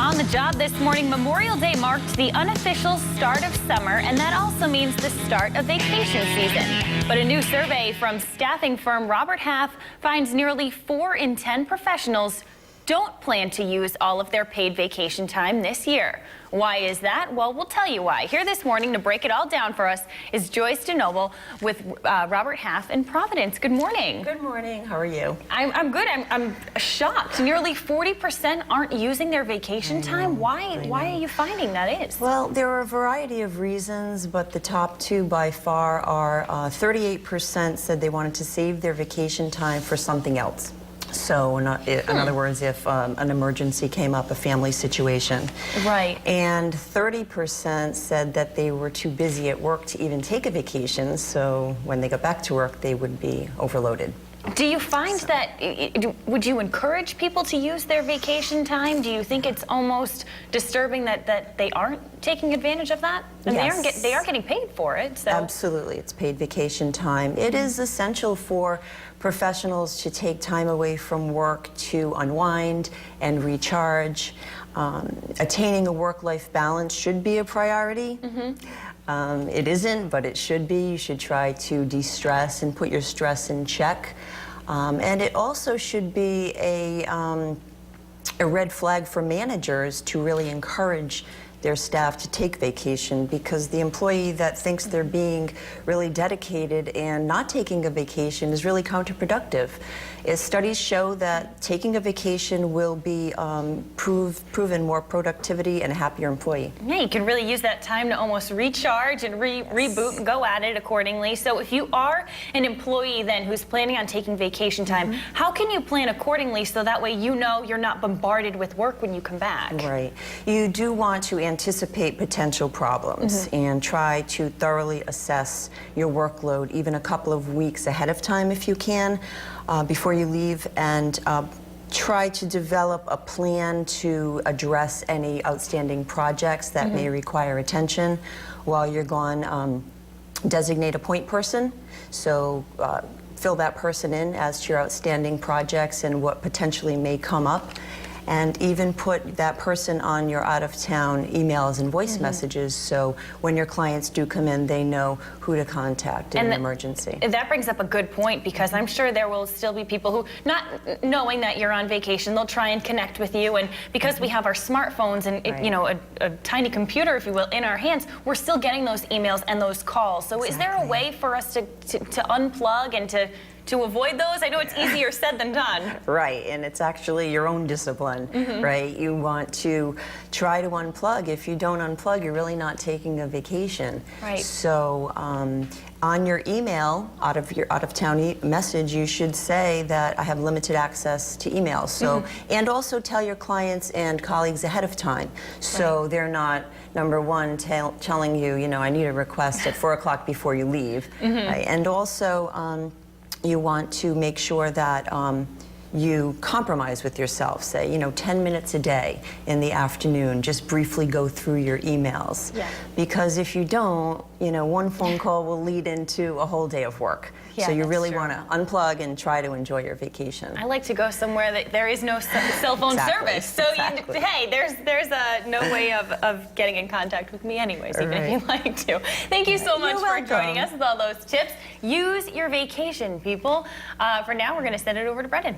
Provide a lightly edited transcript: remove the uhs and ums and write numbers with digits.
On the job this morning, Memorial Day marked the unofficial start of summer, and that also means the start of vacation season. But a new survey from staffing firm Robert Half finds nearly 4 in 10 professionals don't plan to use all of their paid vacation time this year. Why is that? Well, we'll tell you why. Here this morning to break it all down for us is Joyce DeNoble with Robert Half in Providence. Good morning. Good morning. How are you? I'm good. I'm shocked. Nearly 40% aren't using their vacation time. Why are you finding that is? Well, there are a variety of reasons, but the top two by far are 38% said they wanted to save their vacation time for something else. So, in other words, if an emergency came up, a family situation. Right. And 30% said that they were too busy at work to even take a vacation, so when they got back to work, they would be overloaded. Do you find that, would you encourage people to use their vacation time? Do you think it's almost disturbing that they aren't taking advantage of that? And yes. they are getting paid for it. So. Absolutely. It's paid vacation time. It is essential for professionals to take time away from work to unwind and recharge. Attaining a work-life balance should be a priority. It isn't, but it should be. You should try to de-stress and put your stress in check. And it also should be a red flag for managers to really encourage their staff to take vacation, because the employee that thinks they're being really dedicated and not taking a vacation is really counterproductive. Studies show that taking a vacation will be proven more productivity and a happier employee. Yeah, you can really use that time to almost recharge and reboot and go at it accordingly. So if you are an employee then who's planning on taking vacation time, how can you plan accordingly so that way you know you're not bombarded with work when you come back? Right. You do want to anticipate potential problems and try to thoroughly assess your workload even a couple of weeks ahead of time if you can, before you leave, and try to develop a plan to address any outstanding projects that may require attention while you're gone. Designate a point person, so fill that person in as to your outstanding projects and what potentially may come up. And even put that person on your out-of-town emails and voice messages, so when your clients do come in, they know who to contact in an emergency. That brings up a good point, because I'm sure there will still be people who, not knowing that you're on vacation, they'll try and connect with you, and because we have our smartphones and you know, a tiny computer, if you will, in our hands, we're still getting those emails and those calls. So is there a way for us to unplug and to avoid those? I know it's easier said than done. Right, and it's actually your own discipline, right? You want to try to unplug. If you don't unplug, you're really not taking a vacation. Right. So on your email, out of town message, you should say that I have limited access to emails. So, and also tell your clients and colleagues ahead of time, so they're not, number one, telling you, you know, I need a request at 4 o'clock before you leave. Right? And also, you want to make sure that you compromise with yourself. Say, you know, 10 minutes a day in the afternoon, just briefly go through your emails. Yeah. Because if you don't, you know, one phone call will lead into a whole day of work. Yeah, so you really want to unplug and try to enjoy your vacation. I like to go somewhere that there is no cell phone service. So hey, there's no way of getting in contact with me anyways, even if you like to. Thank you so much for joining us with all those tips. Use your vacation, people. For now, we're going to send it over to Brendan.